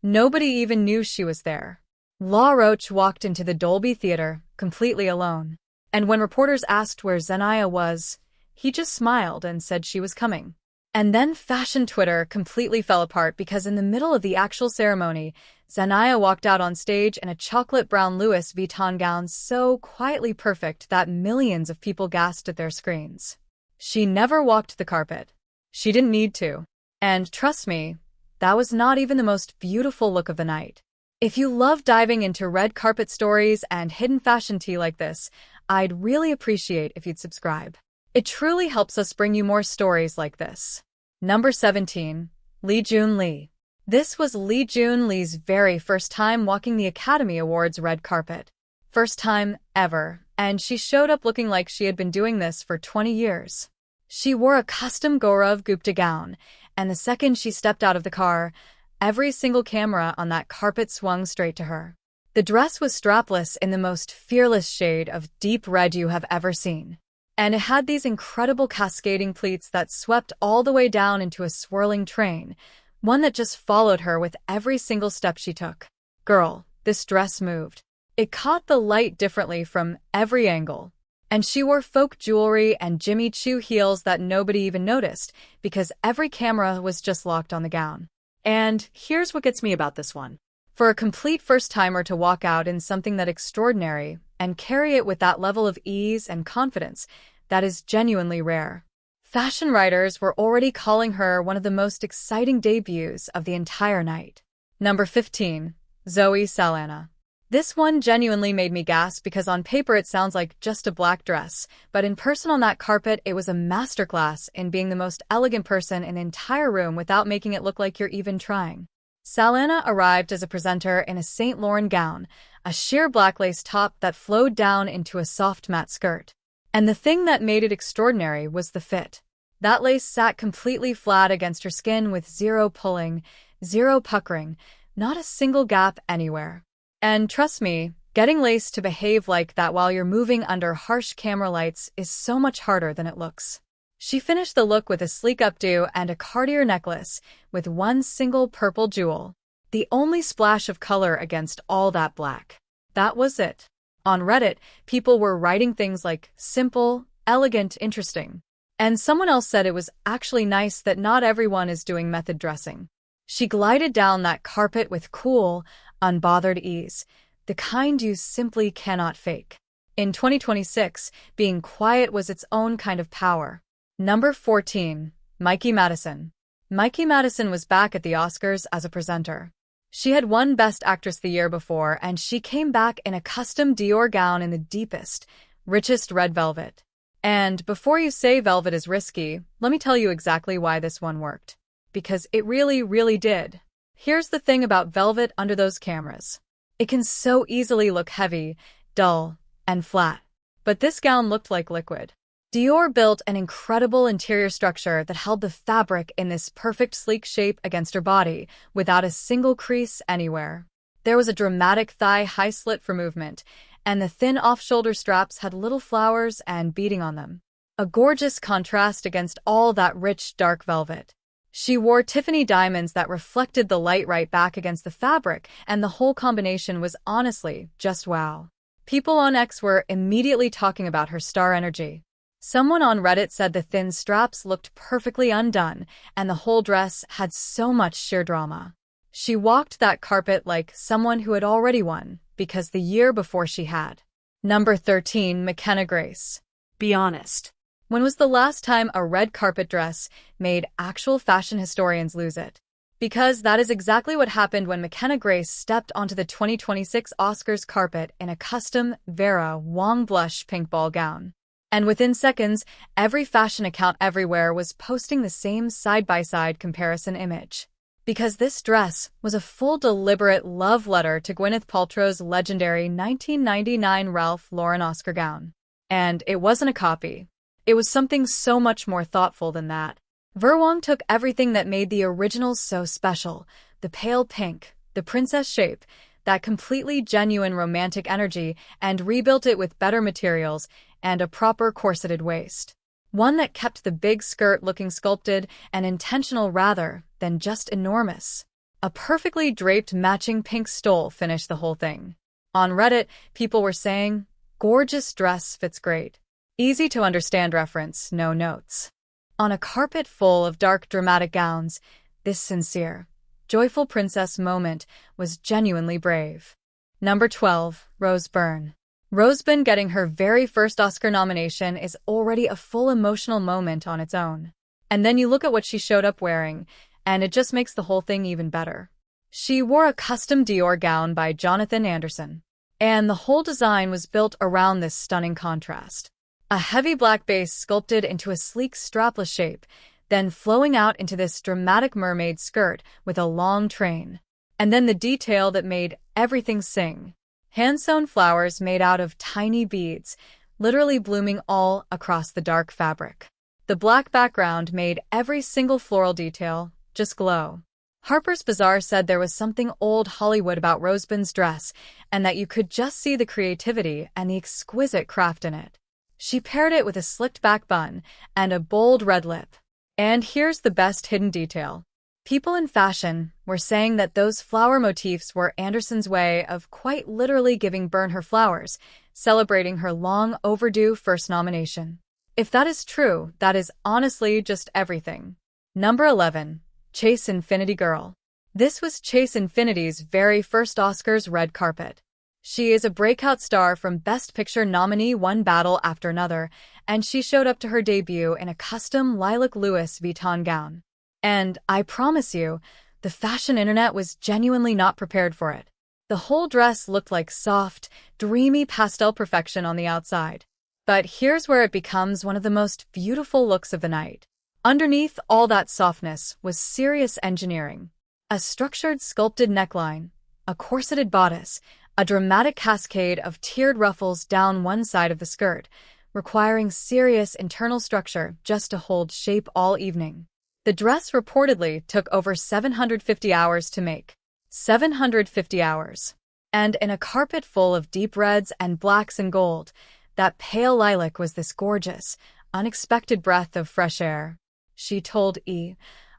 Nobody even knew she was there. La Roche walked into the Dolby Theater, completely alone. And when reporters asked where Zendaya was, he just smiled and said she was coming. And then fashion Twitter completely fell apart because in the middle of the actual ceremony, Zendaya walked out on stage in a chocolate brown Louis Vuitton gown so quietly perfect that millions of people gasped at their screens. She never walked the carpet. She didn't need to. And trust me, that was not even the most beautiful look of the night. If you love diving into red carpet stories and hidden fashion tea like this, I'd really appreciate if you'd subscribe. It truly helps us bring you more stories like this. Number 17. Lee Jun-lee. This was Lee Jun-lee's very first time walking the Academy Awards red carpet. First time ever, and she showed up looking like she had been doing this for 20 years. She wore a custom Gaurav Gupta gown, and the second she stepped out of the car, every single camera on that carpet swung straight to her. The dress was strapless in the most fearless shade of deep red you have ever seen. And it had these incredible cascading pleats that swept all the way down into a swirling train, one that just followed her with every single step she took. Girl, this dress moved. It caught the light differently from every angle. And she wore folk jewelry and Jimmy Choo heels that nobody even noticed because every camera was just locked on the gown. And here's what gets me about this one. For a complete first-timer to walk out in something that extraordinary and carry it with that level of ease and confidence, that is genuinely rare. Fashion writers were already calling her one of the most exciting debuts of the entire night. Number 15. Zoe Saldana. This one genuinely made me gasp because on paper it sounds like just a black dress, but in person on that carpet it was a masterclass in being the most elegant person in the entire room without making it look like you're even trying. Saldana arrived as a presenter in a St. Laurent gown, a sheer black lace top that flowed down into a soft matte skirt. And the thing that made it extraordinary was the fit. That lace sat completely flat against her skin with zero pulling, zero puckering, not a single gap anywhere. And trust me, getting lace to behave like that while you're moving under harsh camera lights is so much harder than it looks. She finished the look with a sleek updo and a Cartier necklace with one single purple jewel. The only splash of color against all that black. That was it. On Reddit, people were writing things like simple, elegant, interesting. And someone else said it was actually nice that not everyone is doing method dressing. She glided down that carpet with cool, unbothered ease, the kind you simply cannot fake. In 2026, being quiet was its own kind of power. Number 14. Mikey Madison. Mikey Madison was back at the Oscars as a presenter. She had won Best Actress the year before, and she came back in a custom Dior gown in the deepest, richest red velvet. And before you say velvet is risky, let me tell you exactly why this one worked. Because it really, really did. Here's the thing about velvet under those cameras. It can so easily look heavy, dull, and flat. But this gown looked like liquid. Dior built an incredible interior structure that held the fabric in this perfect sleek shape against her body, without a single crease anywhere. There was a dramatic thigh-high slit for movement, and the thin off-shoulder straps had little flowers and beading on them. A gorgeous contrast against all that rich, dark velvet. She wore Tiffany diamonds that reflected the light right back against the fabric, and the whole combination was honestly just wow. People on X were immediately talking about her star energy. Someone on Reddit said the thin straps looked perfectly undone, and the whole dress had so much sheer drama. She walked that carpet like someone who had already won, because the year before she had. Number 13. McKenna Grace. Be honest. When was the last time a red carpet dress made actual fashion historians lose it? Because that is exactly what happened when McKenna Grace stepped onto the 2026 Oscars carpet in a custom Vera Wang blush pink ball gown. And within seconds, every fashion account everywhere was posting the same side-by-side comparison image. Because this dress was a full deliberate love letter to Gwyneth Paltrow's legendary 1999 Ralph Lauren Oscar gown. And it wasn't a copy. It was something so much more thoughtful than that. Vera Wang took everything that made the original so special, the pale pink, the princess shape, that completely genuine romantic energy, and rebuilt it with better materials and a proper corseted waist. One that kept the big skirt looking sculpted and intentional rather than just enormous. A perfectly draped matching pink stole finished the whole thing. On Reddit, people were saying, "Gorgeous dress fits great. Easy to understand reference, no notes." On a carpet full of dark dramatic gowns, this sincere, joyful princess moment was genuinely brave. Number 12. Rose Byrne. Rose Byrne getting her very first Oscar nomination is already a full emotional moment on its own. And then you look at what she showed up wearing, and it just makes the whole thing even better. She wore a custom Dior gown by Jonathan Anderson, and the whole design was built around this stunning contrast. A heavy black base sculpted into a sleek strapless shape, then flowing out into this dramatic mermaid skirt with a long train. And then the detail that made everything sing. Hand-sewn flowers made out of tiny beads, literally blooming all across the dark fabric. The black background made every single floral detail just glow. Harper's Bazaar said there was something old Hollywood about Rose Byrne's dress, and that you could just see the creativity and the exquisite craft in it. She paired it with a slicked back bun and a bold red lip. And here's the best hidden detail. People in fashion were saying that those flower motifs were Anderson's way of quite literally giving Byrne her flowers, celebrating her long overdue first nomination. If that is true, that is honestly just everything. Number 11. Chase Infinity Girl. This was Chase Infinity's very first Oscars red carpet. She is a breakout star from Best Picture nominee one battle after another, and she showed up to her debut in a custom lilac Louis Vuitton gown. And I promise you, the fashion internet was genuinely not prepared for it. The whole dress looked like soft, dreamy pastel perfection on the outside. But here's where it becomes one of the most beautiful looks of the night. Underneath all that softness was serious engineering. A structured sculpted neckline, a corseted bodice, a dramatic cascade of tiered ruffles down one side of the skirt, requiring serious internal structure just to hold shape all evening. The dress reportedly took over 750 hours to make. 750 hours. And in a carpet full of deep reds and blacks and gold, that pale lilac was this gorgeous, unexpected breath of fresh air. She told E!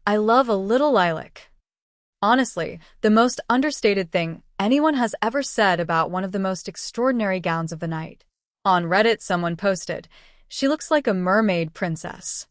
"I love a little lilac." Honestly, the most understated thing anyone has ever said about one of the most extraordinary gowns of the night. On Reddit, someone posted, "She looks like a mermaid princess,"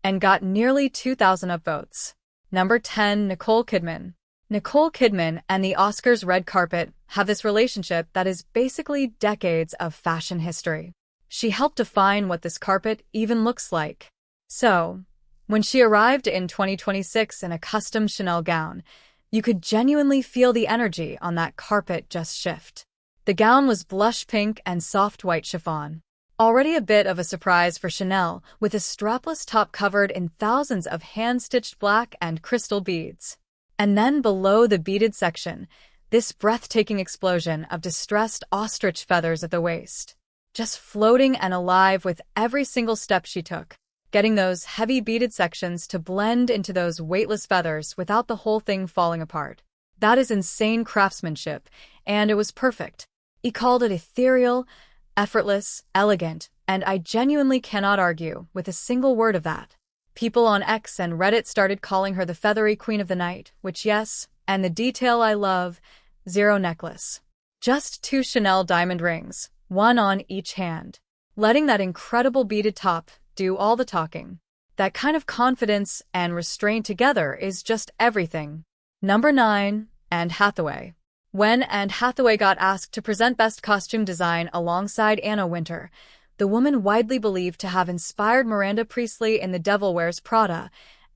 and got nearly 2,000 upvotes. Number 10. Nicole Kidman. Nicole Kidman and the Oscars red carpet have this relationship that is basically decades of fashion history. She helped define what this carpet even looks like. So, when she arrived in 2026 in a custom Chanel gown, you could genuinely feel the energy on that carpet just shift. The gown was blush pink and soft white chiffon. Already a bit of a surprise for Chanel, with a strapless top covered in thousands of hand-stitched black and crystal beads. And then below the beaded section, this breathtaking explosion of distressed ostrich feathers at the waist, just floating and alive with every single step she took, getting those heavy beaded sections to blend into those weightless feathers without the whole thing falling apart. That is insane craftsmanship, and it was perfect. He called it ethereal, effortless, elegant, and I genuinely cannot argue with a single word of that. People on X and Reddit started calling her the feathery queen of the night, which yes, and the detail I love, zero necklace. Just 2 Chanel diamond rings, one on each hand, letting that incredible beaded top do all the talking. That kind of confidence and restraint together is just everything. Number 9. Anne Hathaway. When Anne Hathaway got asked to present Best Costume Design alongside Anna Wintour, the woman widely believed to have inspired Miranda Priestly in The Devil Wears Prada,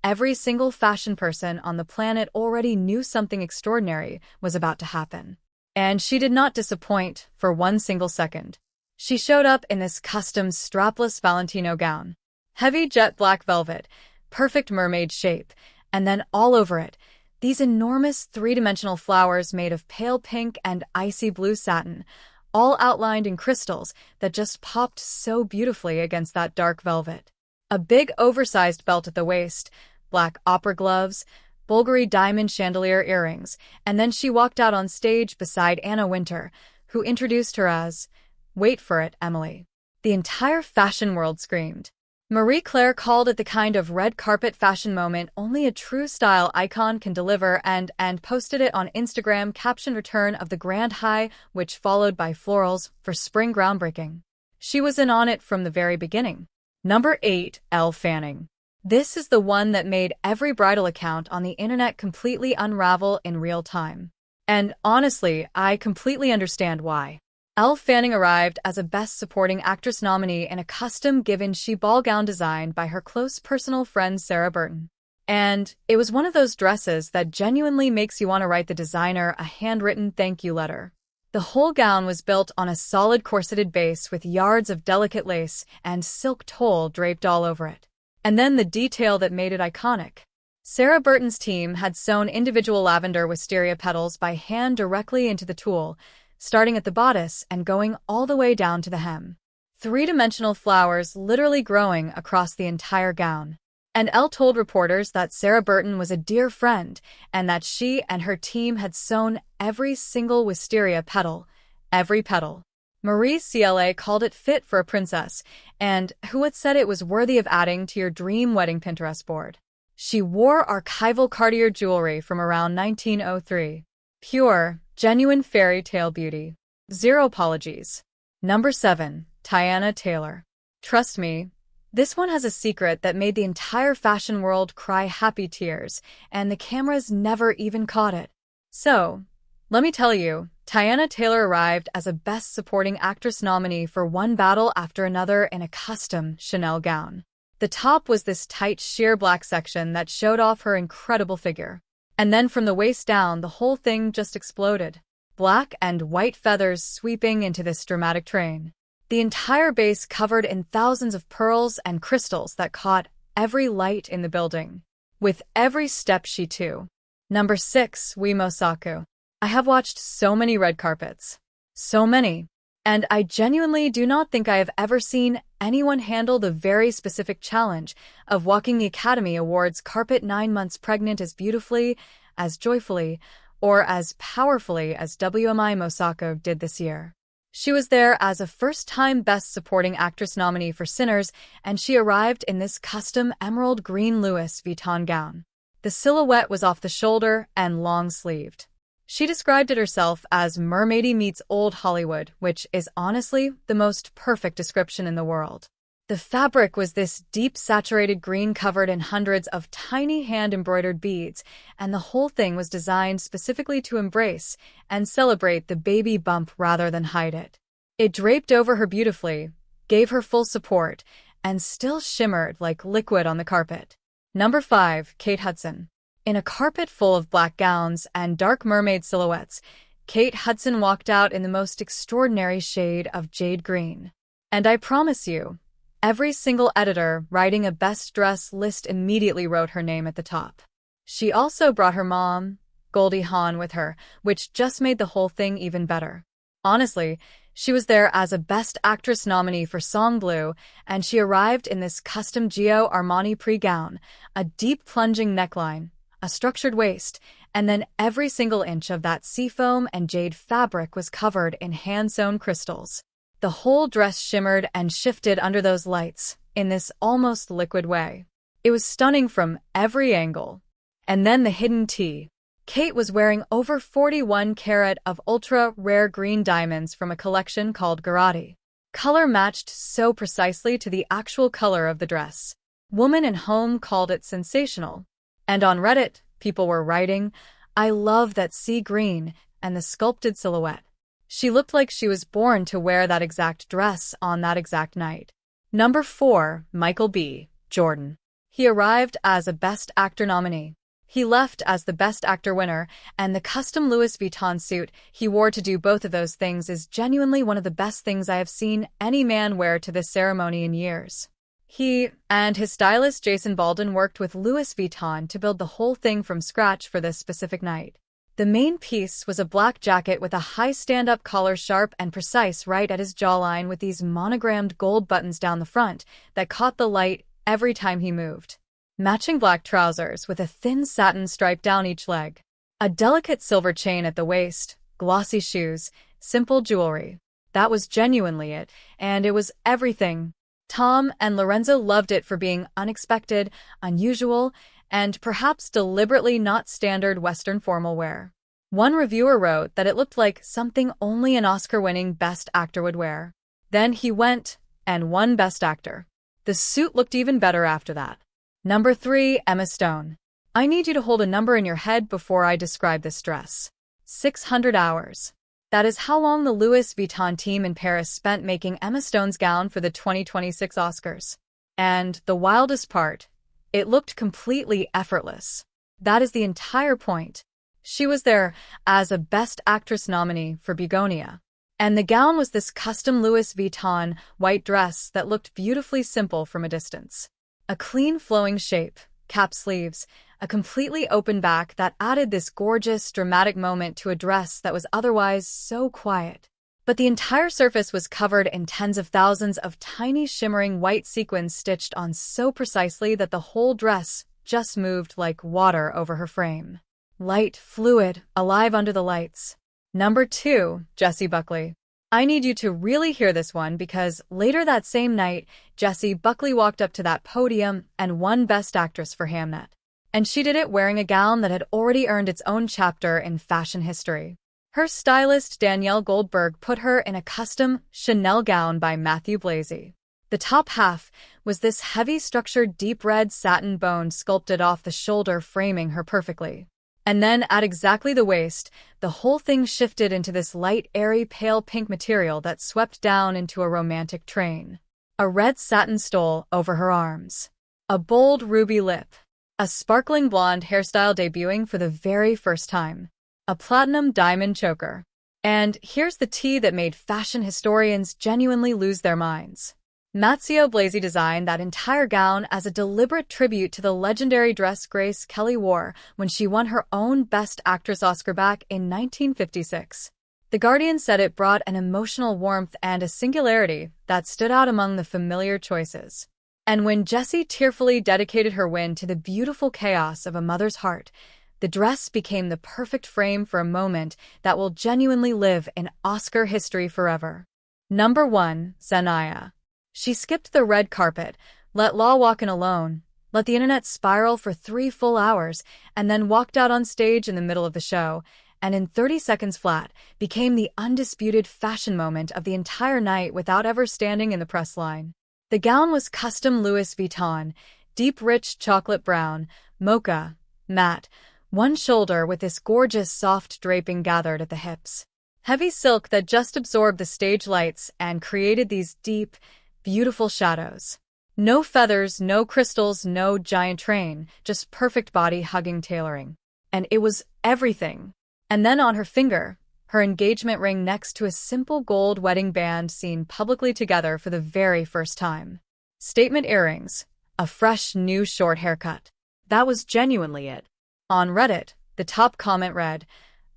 every single fashion person on the planet already knew something extraordinary was about to happen. And she did not disappoint for one single second. She showed up in this custom strapless Valentino gown. Heavy jet black velvet, perfect mermaid shape, and then all over it, these enormous three-dimensional flowers made of pale pink and icy blue satin, all outlined in crystals that just popped so beautifully against that dark velvet. A big oversized belt at the waist, black opera gloves, Bulgari diamond chandelier earrings, and then she walked out on stage beside Anna Wintour, who introduced her as, "Wait for it, Emily." The entire fashion world screamed. Marie Claire called it the kind of red carpet fashion moment only a true style icon can deliver and posted it on Instagram, caption return of the grand high, which followed by florals for spring groundbreaking. She was in on it from the very beginning. Number 8. Elle Fanning. This is the one that made every bridal account on the internet completely unravel in real time. And honestly, I completely understand why. Elle Fanning arrived as a Best Supporting Actress nominee in a custom Givenchy ball gown designed by her close personal friend Sarah Burton. And it was one of those dresses that genuinely makes you want to write the designer a handwritten thank you letter. The whole gown was built on a solid corseted base with yards of delicate lace and silk tulle draped all over it. And then the detail that made it iconic. Sarah Burton's team had sewn individual lavender wisteria petals by hand directly into the tulle, starting at the bodice and going all the way down to the hem. Three-dimensional flowers literally growing across the entire gown. And Elle told reporters that Sarah Burton was a dear friend and that she and her team had sewn every single wisteria petal, every petal. Marie Cla called it fit for a princess, and who had said it was worthy of adding to your dream wedding Pinterest board. She wore archival Cartier jewelry from around 1903. Pure, genuine fairy tale beauty. Zero apologies. Number 7. Teyana Taylor. Trust me, this one has a secret that made the entire fashion world cry happy tears, and the cameras never even caught it. So, let me tell you, Teyana Taylor arrived as a Best Supporting Actress nominee for one battle after another in a custom Chanel gown. The top was this tight sheer black section that showed off her incredible figure. And then from the waist down, the whole thing just exploded. Black and white feathers sweeping into this dramatic train. The entire base covered in thousands of pearls and crystals that caught every light in the building. With every step she took. Number 6. Wemo Saku. I have watched so many red carpets. So many. And I genuinely do not think I have ever seen anyone handle the very specific challenge of walking the Academy Awards carpet 9 months pregnant as beautifully, as joyfully, or as powerfully as Wemi Mosako did this year. She was there as a first-time Best Supporting Actress nominee for Sinners, and she arrived in this custom emerald green Louis Vuitton gown. The silhouette was off the shoulder and long-sleeved. She described it herself as mermaidy meets old Hollywood, which is honestly the most perfect description in the world. The fabric was this deep saturated green covered in hundreds of tiny hand-embroidered beads, and the whole thing was designed specifically to embrace and celebrate the baby bump rather than hide it. It draped over her beautifully, gave her full support, and still shimmered like liquid on the carpet. Number 5. Kate Hudson. In a carpet full of black gowns and dark mermaid silhouettes, Kate Hudson walked out in the most extraordinary shade of jade green. And I promise you, every single editor writing a best dress list immediately wrote her name at the top. She also brought her mom, Goldie Hawn, with her, which just made the whole thing even better. Honestly, she was there as a Best Actress nominee for Song Blue, and she arrived in this custom Gio Armani pre-gown, a deep plunging neckline, a structured waist, and then every single inch of that seafoam and jade fabric was covered in hand-sewn crystals. The whole dress shimmered and shifted under those lights, in this almost liquid way. It was stunning from every angle. And then the hidden tea. Kate was wearing over 41 karat of ultra-rare green diamonds from a collection called Garati. Color matched so precisely to the actual color of the dress. Woman in Home called it sensational. And on Reddit, people were writing, "I love that sea green and the sculpted silhouette." She looked like she was born to wear that exact dress on that exact night. Number 4. Michael B. Jordan. He arrived as a Best Actor nominee. He left as the Best Actor winner, and the custom Louis Vuitton suit he wore to do both of those things is genuinely one of the best things I have seen any man wear to this ceremony in years. He and his stylist Jason Baldwin worked with Louis Vuitton to build the whole thing from scratch for this specific night. The main piece was a black jacket with a high stand-up collar, sharp and precise right at his jawline, with these monogrammed gold buttons down the front that caught the light every time he moved. Matching black trousers with a thin satin stripe down each leg. A delicate silver chain at the waist, glossy shoes, simple jewelry. That was genuinely it, and it was everything. Tom and Lorenzo loved it for being unexpected, unusual, and perhaps deliberately not standard Western formal wear. One reviewer wrote that it looked like something only an Oscar-winning Best Actor would wear. Then he went and won Best Actor. The suit looked even better after that. Number 3, Emma Stone. I need you to hold a number in your head before I describe this dress. 600 hours. That is how long the Louis Vuitton team in Paris spent making Emma Stone's gown for the 2026 Oscars. And the wildest part, it looked completely effortless. That is the entire point. She was there as a Best Actress nominee for Begonia. And the gown was this custom Louis Vuitton white dress that looked beautifully simple from a distance. A clean flowing shape, cap sleeves, a completely open back that added this gorgeous, dramatic moment to a dress that was otherwise so quiet. But the entire surface was covered in tens of thousands of tiny shimmering white sequins stitched on so precisely that the whole dress just moved like water over her frame. Light, fluid, alive under the lights. Number 2, Jessie Buckley. I need you to really hear this one because later that same night, Jessie Buckley walked up to that podium and won Best Actress for Hamnet. And she did it wearing a gown that had already earned its own chapter in fashion history. Her stylist Danielle Goldberg put her in a custom Chanel gown by Matthew Blasey. The top half was this heavy structured deep red satin bone sculpted off the shoulder, framing her perfectly. And then at exactly the waist, the whole thing shifted into this light, airy, pale pink material that swept down into a romantic train. A red satin stole over her arms. A bold ruby lip. A sparkling blonde hairstyle debuting for the very first time. A platinum diamond choker. And here's the tea that made fashion historians genuinely lose their minds. Matthew Blasey designed that entire gown as a deliberate tribute to the legendary dress Grace Kelly wore when she won her own Best Actress Oscar back in 1956. The Guardian said it brought an emotional warmth and a singularity that stood out among the familiar choices. And when Jessie tearfully dedicated her win to the beautiful chaos of a mother's heart, the dress became the perfect frame for a moment that will genuinely live in Oscar history forever. Number 1, Zendaya. She skipped the red carpet, let Law walk in alone, let the internet spiral for 3 full hours, and then walked out on stage in the middle of the show, and in 30 seconds flat, became the undisputed fashion moment of the entire night without ever standing in the press line. The gown was custom Louis Vuitton, deep rich chocolate brown, mocha, matte, one shoulder with this gorgeous soft draping gathered at the hips. Heavy silk that just absorbed the stage lights and created these deep, beautiful shadows. No feathers, no crystals, no giant train, just perfect body-hugging tailoring. And it was everything. And then on her finger, her engagement ring next to a simple gold wedding band seen publicly together for the very first time. Statement earrings, a fresh, new short haircut. That was genuinely it. On Reddit, the top comment read,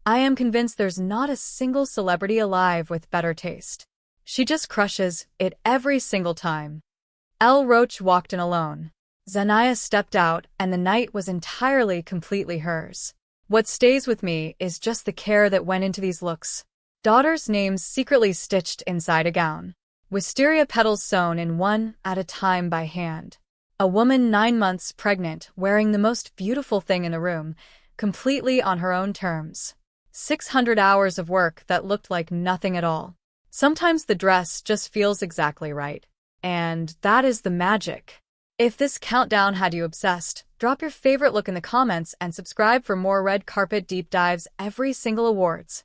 "I am convinced there's not a single celebrity alive with better taste. She just crushes it every single time." Elle Roach walked in alone. Zendaya stepped out, and the night was entirely, completely hers. What stays with me is just the care that went into these looks. Daughters' names secretly stitched inside a gown. Wisteria petals sewn in one at a time by hand. A woman 9 months pregnant wearing the most beautiful thing in the room, completely on her own terms. 600 hours of work that looked like nothing at all. Sometimes the dress just feels exactly right. And that is the magic. If this countdown had you obsessed, drop your favorite look in the comments and subscribe for more red carpet deep dives every single awards.